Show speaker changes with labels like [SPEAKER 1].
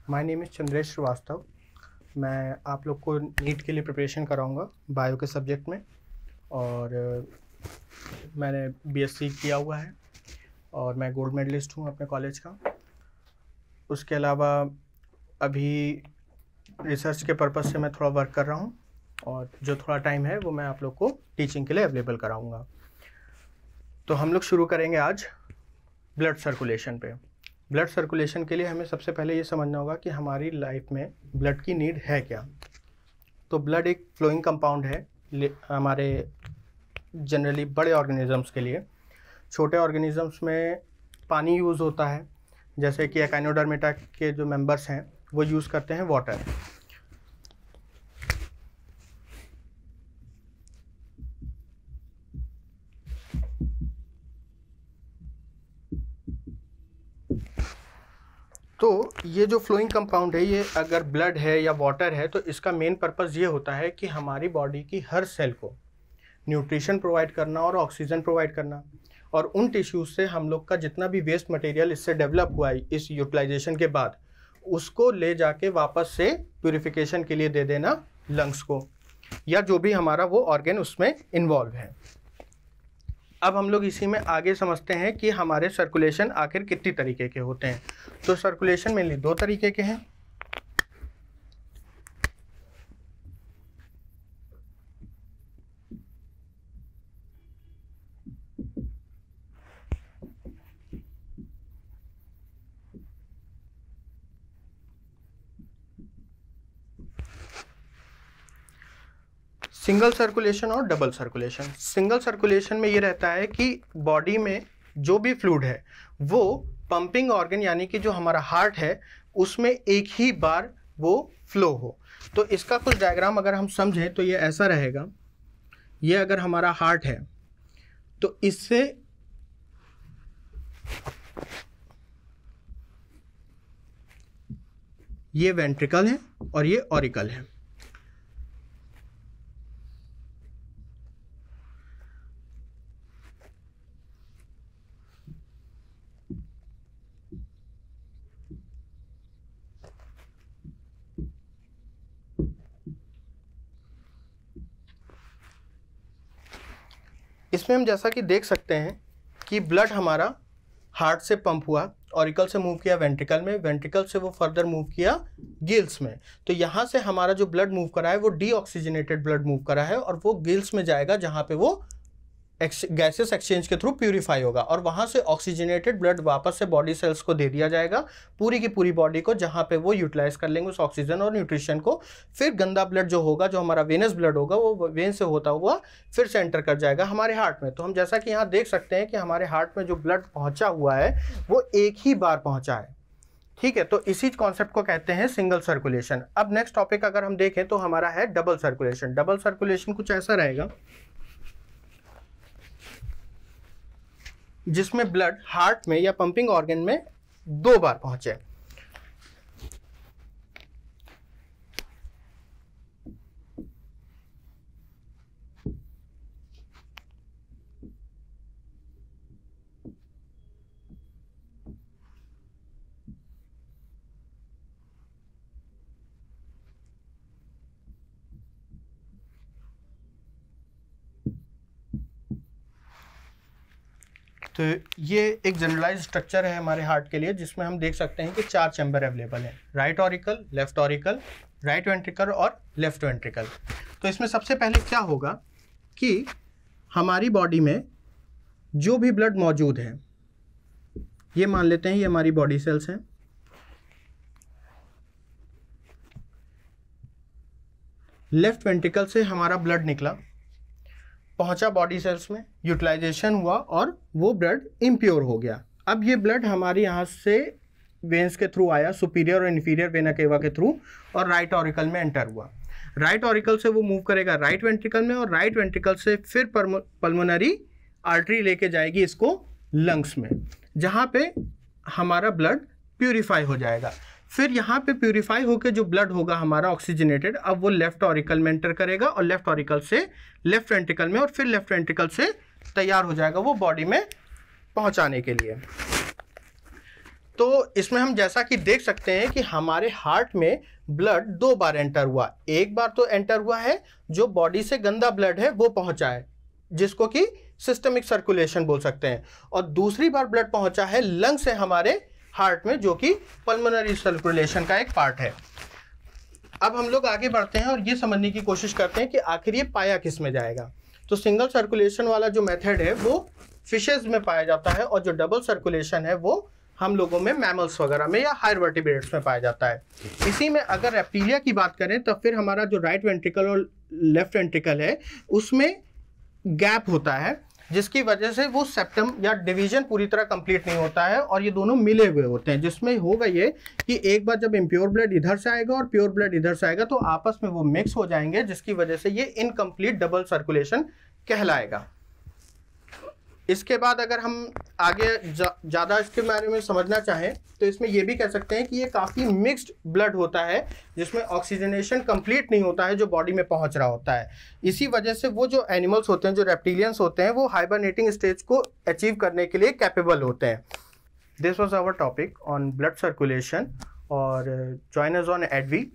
[SPEAKER 1] My name is Chandresh Srivastava. मैं आप लोग को नीट के लिए प्रिपरेशन कराऊंगा बायो के सब्जेक्ट में, और मैंने बीएससी किया हुआ है और मैं गोल्ड मेडलिस्ट हूँ अपने कॉलेज का। उसके अलावा अभी रिसर्च के पर्पज़ से मैं थोड़ा वर्क कर रहा हूँ, और जो थोड़ा टाइम है वो मैं आप लोग को टीचिंग के लिए अवेलेबल कराऊंगा। तो हम लोग शुरू करेंगे आज ब्लड सर्कुलेशन पे। ब्लड सर्कुलेशन के लिए हमें सबसे पहले ये समझना होगा कि हमारी लाइफ में ब्लड की नीड है क्या। तो ब्लड एक फ्लोइंग कंपाउंड है हमारे जनरली बड़े ऑर्गेनिजम्स के लिए। छोटे ऑर्गेनिजम्स में पानी यूज़ होता है, जैसे कि एकाइनोडर्मेटा के जो मेंबर्स हैं वो यूज़ करते हैं वाटर। तो ये जो फ्लोइंग कंपाउंड है, ये अगर ब्लड है या वाटर है तो इसका मेन पर्पस ये होता है कि हमारी बॉडी की हर सेल को न्यूट्रिशन प्रोवाइड करना और ऑक्सीजन प्रोवाइड करना, और उन टिश्यूज से हम लोग का जितना भी वेस्ट मटेरियल इससे डेवलप हुआ है इस यूटिलाइजेशन के बाद, उसको ले जाके वापस से प्यूरिफिकेशन के लिए दे देना लंग्स को, या जो भी हमारा वो ऑर्गन उसमें इन्वॉल्व है। अब हम लोग इसी में आगे समझते हैं कि हमारे सर्कुलेशन आखिर कितनी तरीके के होते हैं। तो सर्कुलेशन मेनली दो तरीके के हैं। सिंगल सर्कुलेशन और डबल सर्कुलेशन। सिंगल सर्कुलेशन में ये रहता है कि बॉडी में जो भी फ्लूइड है वो पंपिंग ऑर्गन यानी कि जो हमारा हार्ट है उसमें एक ही बार वो फ्लो हो। तो इसका कुछ डायग्राम अगर हम समझें तो ये ऐसा रहेगा। ये अगर हमारा हार्ट है तो इससे ये वेंट्रिकल है और ये ऑरिकल है। इसमें हम जैसा कि देख सकते हैं कि ब्लड हमारा हार्ट से पंप हुआ, ऑरिकल से मूव किया वेंट्रिकल में, वेंट्रिकल से वो फर्दर मूव किया गिल्स में। तो यहाँ से हमारा जो ब्लड मूव करा है वो डीऑक्सीजनेटेड ब्लड मूव करा है, और वो गिल्स में जाएगा जहाँ पे वो गैसेस एक्सचेंज के थ्रू प्यूरिफाई होगा, और वहाँ से ऑक्सीजनेटेड ब्लड वापस से बॉडी सेल्स को दे दिया जाएगा, पूरी की पूरी बॉडी को, जहाँ पे वो यूटिलाइज कर लेंगे उस ऑक्सीजन और न्यूट्रिशन को। फिर गंदा ब्लड जो होगा, जो हमारा वेनस ब्लड होगा, वो वेन से होता हुआ फिर से एंटर कर जाएगा हमारे हार्ट में। तो हम जैसा कि यहाँ देख सकते हैं कि हमारे हार्ट में जो ब्लड पहुँचा हुआ है वो एक ही बार पहुँचा है। ठीक है, तो इसी कॉन्सेप्ट को कहते हैं सिंगल सर्कुलेशन। अब नेक्स्ट टॉपिक अगर हम देखें तो हमारा है डबल सर्कुलेशन। डबल सर्कुलेशन कुछ ऐसा रहेगा जिसमें ब्लड हार्ट में या पंपिंग ऑर्गन में दो बार पहुंचे। तो ये एक जनरलाइज स्ट्रक्चर है हमारे हार्ट के लिए, जिसमें हम देख सकते हैं कि 4 चैम्बर अवेलेबल हैं, right auricle, left auricle, right ventricle और लेफ्ट वेंट्रिकल। तो इसमें सबसे पहले क्या होगा कि हमारी बॉडी में जो भी ब्लड मौजूद है, ये मान लेते हैं ये हमारी बॉडी सेल्स हैं। लेफ्ट वेंट्रिकल से हमारा ब्लड निकला, पहुंचा बॉडी सेल्स में, यूटिलाइजेशन हुआ और वो ब्लड इम्प्योर हो गया। अब ये ब्लड हमारे यहाँ से वेन्स के थ्रू आया, सुपीरियर और इन्फीरियर वेना केवा के थ्रू, और राइट ऑरिकल में एंटर हुआ। राइट ऑरिकल से वो मूव करेगा राइट वेंट्रिकल में, और राइट वेंट्रिकल से फिर पल्मोनरी आर्टरी लेके जाएगी इसको लंग्स में, जहाँ पे हमारा ब्लड प्यूरिफाई हो जाएगा। फिर यहाँ पे प्यूरिफाई होकर जो ब्लड होगा हमारा ऑक्सीजनेटेड, अब वो लेफ्ट ऑरिकल में एंटर करेगा, और लेफ्ट ऑरिकल से लेफ्ट वेंट्रिकल में, और फिर लेफ्ट वेंट्रिकल से तैयार हो जाएगा वो बॉडी में पहुँचाने के लिए। तो इसमें हम जैसा कि देख सकते हैं कि हमारे हार्ट में ब्लड 2 बार एंटर हुआ। एक बार तो एंटर हुआ है जो बॉडी से गंदा ब्लड है वो पहुंचा है, जिसको कि सिस्टमिक सर्कुलेशन बोल सकते हैं, और दूसरी बार ब्लड पहुंचा है लंग से हमारे हार्ट में, जो कि पल्मोनरी सर्कुलेशन का एक पार्ट है। अब हम लोग आगे बढ़ते हैं और ये समझने की कोशिश करते हैं कि आखिर ये पाया किस में जाएगा। तो सिंगल सर्कुलेशन वाला जो मेथड है वो फिशेज में पाया जाता है, और जो डबल सर्कुलेशन है वो हम लोगों में मैमल्स वगैरह में या हायर वर्टिब्रेट्स में पाया जाता है। इसी में अगर रेप्टिलिया की बात करें तो फिर हमारा जो राइट वेंट्रिकल और लेफ्ट वेंट्रिकल है उसमें गैप होता है, जिसकी वजह से वो सेप्टम या डिवीजन पूरी तरह कंप्लीट नहीं होता है, और ये दोनों मिले हुए होते हैं, जिसमें होगा ये कि एक बार जब इम्प्योर ब्लड इधर से आएगा और प्योर ब्लड इधर से आएगा तो आपस में वो मिक्स हो जाएंगे, जिसकी वजह से ये इनकम्प्लीट डबल सर्कुलेशन कहलाएगा। इसके बाद अगर हम आगे ज़्यादा इसके बारे में समझना चाहें तो इसमें ये भी कह सकते हैं कि ये काफ़ी मिक्स्ड ब्लड होता है, जिसमें ऑक्सीजनेशन कंप्लीट नहीं होता है जो बॉडी में पहुंच रहा होता है। इसी वजह से वो जो एनिमल्स होते हैं, जो रेप्टिलियंस होते हैं, वो हाइबरनेटिंग स्टेज को अचीव करने के लिए कैपेबल होते हैं। This was our topic on blood circulation, और जॉइन अस ऑन एडवी।